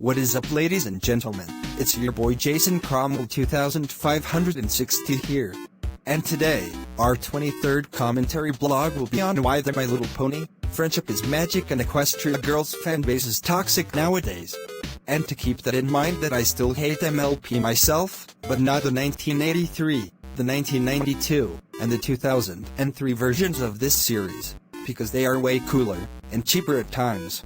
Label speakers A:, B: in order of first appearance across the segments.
A: What is up, ladies and gentlemen? It's your boy Jason Cromwell 2560 here. And today, our 23rd commentary blog will be on why the My Little Pony, Friendship is Magic and Equestria Girls fanbase is toxic nowadays. And to keep that in mind that I still hate MLP myself, but not the 1983, the 1992, and the 2003 versions of this series, because they are way cooler, and cheaper at times.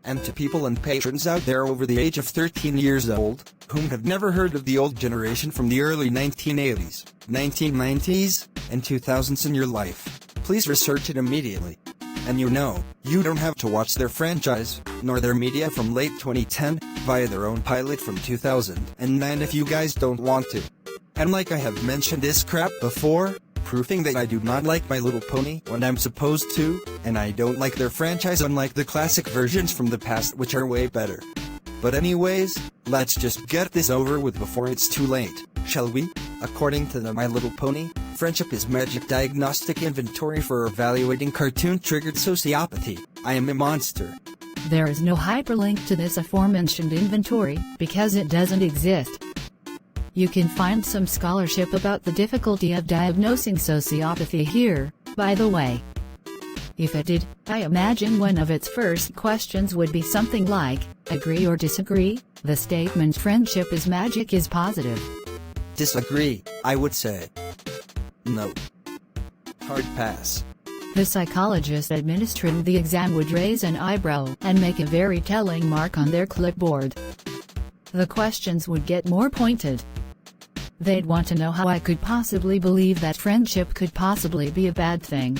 A: And to people and patrons out there over the age of 13 years old, whom have never heard of the old generation from the early 1980s, 1990s, and 2000s in your life, please research it immediately. And you don't have to watch their franchise, nor their media from late 2010, via their own pilot from 2009 if you guys don't want to. And like I have mentioned this crap before, proving that I do not like My Little Pony when I'm supposed to, and I don't like their franchise unlike the classic versions from the past which are way better. But anyways, let's just get this over with before it's too late, shall we? According to the My Little Pony, Friendship is Magic Diagnostic Inventory for Evaluating Cartoon-Triggered Sociopathy, I am a monster.
B: There is no hyperlink to this aforementioned inventory, because it doesn't exist. You can find some scholarship about the difficulty of diagnosing sociopathy here, by the way. If it did, I imagine one of its first questions would be something like, agree or disagree, the statement friendship is magic is positive.
A: Disagree, I would say. No. Hard pass.
B: The psychologist administering the exam would raise an eyebrow and make a very telling mark on their clipboard. The questions would get more pointed. They'd want to know how I could possibly believe that friendship could possibly be a bad thing.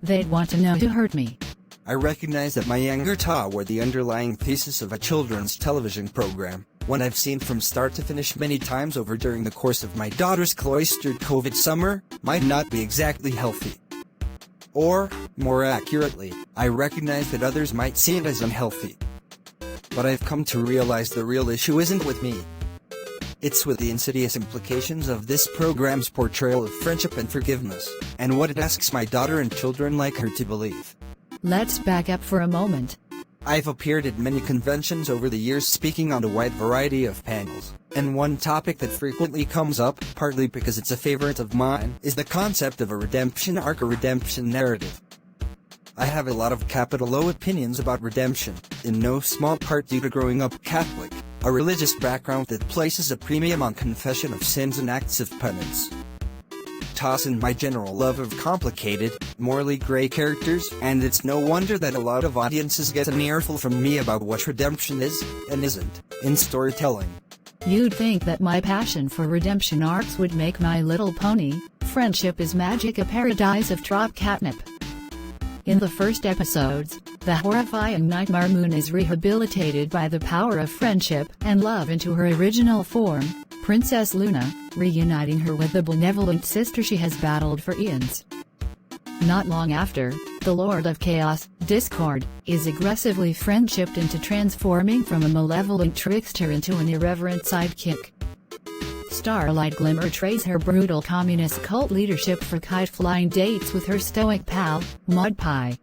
B: They'd want to know who hurt me.
A: I recognize that my anger were the underlying thesis of a children's television program, one I've seen from start to finish many times over during the course of my daughter's cloistered COVID summer, might not be exactly healthy. Or, more accurately, I recognize that others might see it as unhealthy. But I've come to realize the real issue isn't with me. It's with the insidious implications of this program's portrayal of friendship and forgiveness, and what it asks my daughter and children like her to believe.
B: Let's back up for a moment.
A: I've appeared at many conventions over the years speaking on a wide variety of panels, and one topic that frequently comes up, partly because it's a favorite of mine, is the concept of a redemption arc or redemption narrative. I have a lot of capital O opinions about redemption, in no small part due to growing up Catholic, a religious background that places a premium on confession of sins and acts of penance. Toss in my general love of complicated, morally gray characters, and it's no wonder that a lot of audiences get an earful from me about what redemption is, and isn't, in storytelling.
B: You'd think that my passion for redemption arcs would make My Little Pony, Friendship is Magic a paradise of trop catnip. In the first episodes, the horrifying Nightmare Moon is rehabilitated by the power of friendship and love into her original form, Princess Luna, reuniting her with the benevolent sister she has battled for eons. Not long after, the Lord of Chaos, Discord, is aggressively friendshipped into transforming from a malevolent trickster into an irreverent sidekick. Starlight Glimmer trades her brutal communist cult leadership for kite-flying dates with her stoic pal, Maud Pie.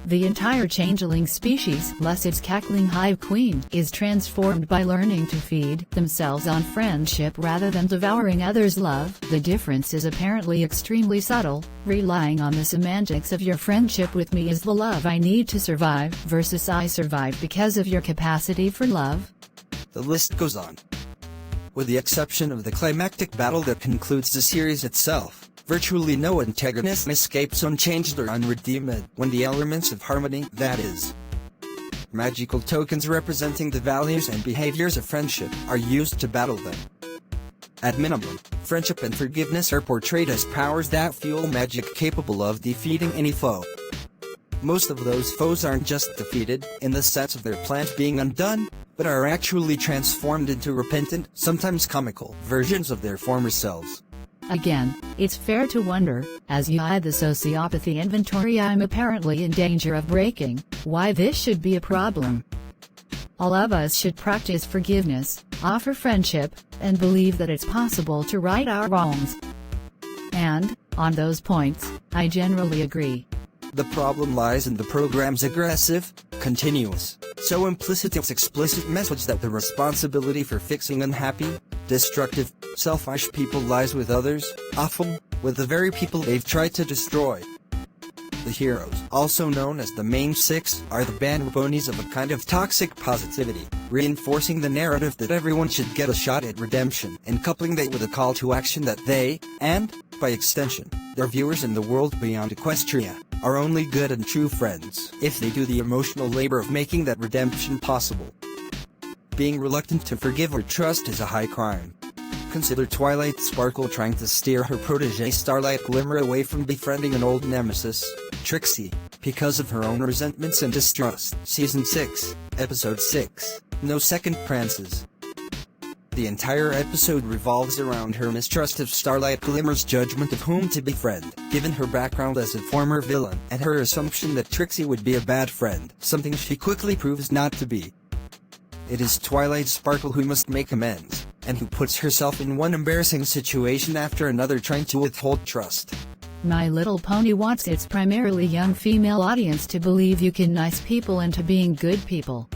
B: The entire changeling species, less its cackling hive queen, is transformed by learning to feed themselves on friendship rather than devouring others' love. The difference is apparently extremely subtle, relying on the semantics of your friendship with me is the love I need to survive versus I survive because of your capacity for love.
A: The list goes on. With the exception of the climactic battle that concludes the series itself, virtually no antagonist escapes unchanged or unredeemed when the elements of harmony, that is, magical tokens representing the values and behaviors of friendship, are used to battle them. At minimum, friendship and forgiveness are portrayed as powers that fuel magic capable of defeating any foe. Most of those foes aren't just defeated, in the sense of their plans being undone, but are actually transformed into repentant, sometimes comical, versions of their former selves.
B: Again, it's fair to wonder, as you eye the sociopathy inventory I'm apparently in danger of breaking, why this should be a problem. All of us should practice forgiveness, offer friendship, and believe that it's possible to right our wrongs. And, on those points, I generally agree.
A: The problem lies in the program's aggressive, continuous, so implicit its explicit message that the responsibility for fixing unhappy, destructive, selfish people lies with others, often with the very people they've tried to destroy. The heroes, also known as the main six, are the banbonies of a kind of toxic positivity, reinforcing the narrative that everyone should get a shot at redemption and coupling that with a call to action that they, and, by extension, their viewers in the world beyond Equestria, are only good and true friends if they do the emotional labor of making that redemption possible. Being reluctant to forgive or trust is a high crime. Consider Twilight Sparkle trying to steer her protege Starlight Glimmer away from befriending an old nemesis, Trixie, because of her own resentments and distrust. Season 6, Episode 6, No Second Prances. The entire episode revolves around her mistrust of Starlight Glimmer's judgment of whom to befriend, given her background as a former villain, and her assumption that Trixie would be a bad friend, something she quickly proves not to be. It is Twilight Sparkle who must make amends, and who puts herself in one embarrassing situation after another trying to withhold trust.
B: My Little Pony wants its primarily young female audience to believe you can nice people into being good people.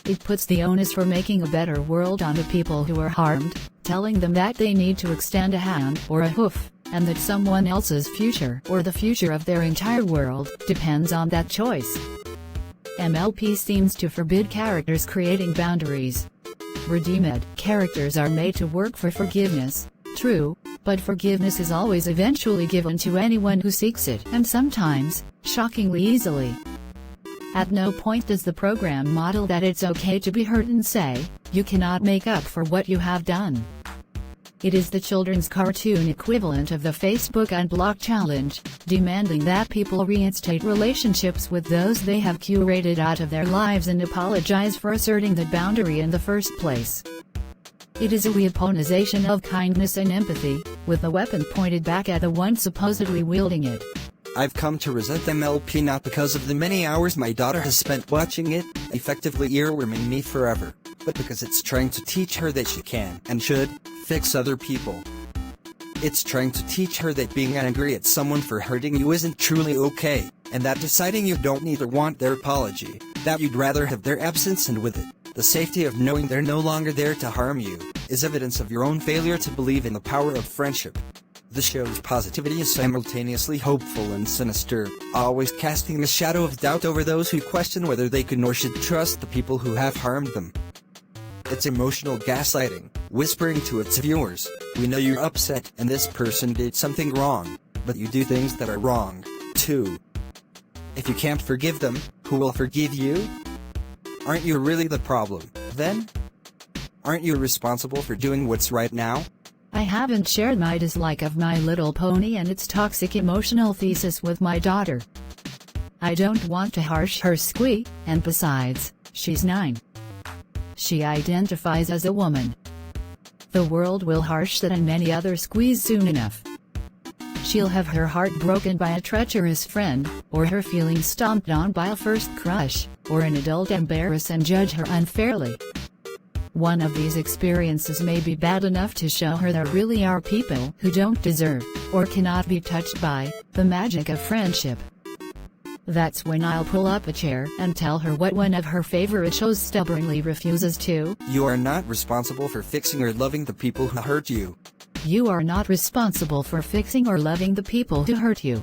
B: It puts the onus for making a better world on the people who are harmed, telling them that they need to extend a hand or a hoof, and that someone else's future or the future of their entire world depends on that choice. MLP seems to forbid characters creating boundaries. Redeemed characters are made to work for forgiveness, true, but forgiveness is always eventually given to anyone who seeks it, and sometimes, shockingly easily. At no point does the program model that it's okay to be hurt and say, you cannot make up for what you have done. It is the children's cartoon equivalent of the Facebook Unblock Challenge, demanding that people reinstate relationships with those they have curated out of their lives and apologize for asserting the boundary in the first place. It is a weaponization of kindness and empathy, with a weapon pointed back at the one supposedly wielding it.
A: I've come to resent MLP not because of the many hours my daughter has spent watching it, effectively earworming me forever, but because it's trying to teach her that she can, and should, fix other people. It's trying to teach her that being angry at someone for hurting you isn't truly okay, and that deciding you don't need or want their apology, that you'd rather have their absence and with it, the safety of knowing they're no longer there to harm you, is evidence of your own failure to believe in the power of friendship. The show's positivity is simultaneously hopeful and sinister, always casting the shadow of doubt over those who question whether they can or should trust the people who have harmed them. It's emotional gaslighting, whispering to its viewers, we know you're upset and this person did something wrong, but you do things that are wrong, too. If you can't forgive them, who will forgive you? Aren't you really the problem, then? Aren't you responsible for doing what's right now?
B: I haven't shared my dislike of My Little Pony and its toxic emotional thesis with my daughter. I don't want to harsh her squee, and besides, she's 9. She identifies as a woman. The world will harsh that and many other squees soon enough. She'll have her heart broken by a treacherous friend, or her feelings stomped on by a first crush, or an adult embarrass and judge her unfairly. One of these experiences may be bad enough to show her there really are people who don't deserve, or cannot be touched by, the magic of friendship. That's when I'll pull up a chair and tell her what one of her favorite shows stubbornly refuses to.
A: You are not responsible for fixing or loving the people who hurt you.
B: You are not responsible for fixing or loving the people who hurt you.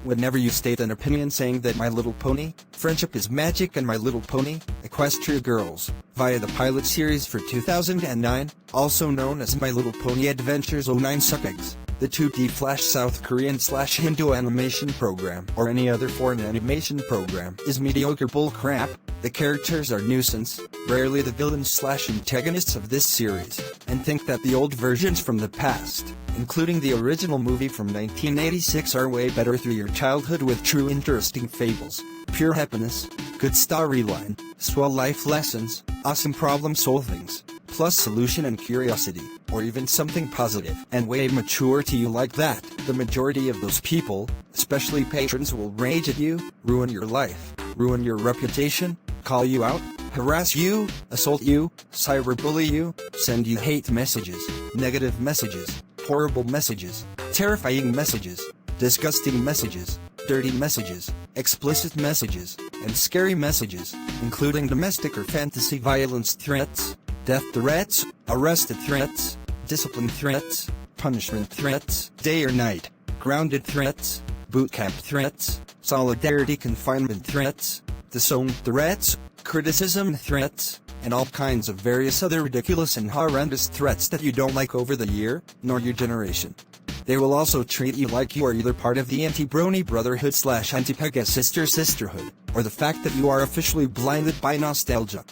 A: Whenever you state an opinion saying that My Little Pony, Friendship is Magic and My Little Pony, Equestria Girls, via the pilot series for 2009, also known as My Little Pony Adventures 09 Suckeggs, the 2D Flash South Korean/Hindu animation program or any other foreign animation program is mediocre bullcrap, the characters are nuisance, rarely the villains/antagonists of this series, and think that the old versions from the past, including the original movie from 1986, are way better through your childhood with true interesting fables, pure happiness, good storyline, swell life lessons, awesome problem solvings, plus solution and curiosity, or even something positive and way mature to you like that. The majority of those people, especially patrons, will rage at you, ruin your life, ruin your reputation, call you out, harass you, assault you, cyberbully you, send you hate messages, negative messages, horrible messages, terrifying messages, disgusting messages, dirty messages, explicit messages, and scary messages, including domestic or fantasy violence threats, death threats, arrested threats, discipline threats, punishment threats, day or night, grounded threats, boot camp threats, solidarity confinement threats, disowned threats, criticism threats, and all kinds of various other ridiculous and horrendous threats that you don't like over the year, nor your generation. They will also treat you like you are either part of the anti-brony brotherhood / anti-Pega sisterhood, or the fact that you are officially blinded by nostalgia.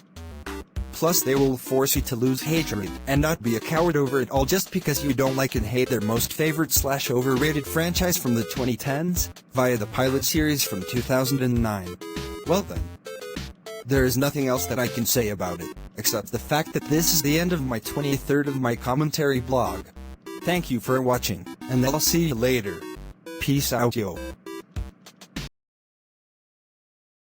A: Plus they will force you to lose hatred and not be a coward over it all just because you don't like and hate their most favorite / overrated franchise from the 2010s, via the pilot series from 2009. Well then. There is nothing else that I can say about it, except the fact that this is the end of my 23rd of my commentary blog. Thank you for watching, and I'll see you later. Peace out yo.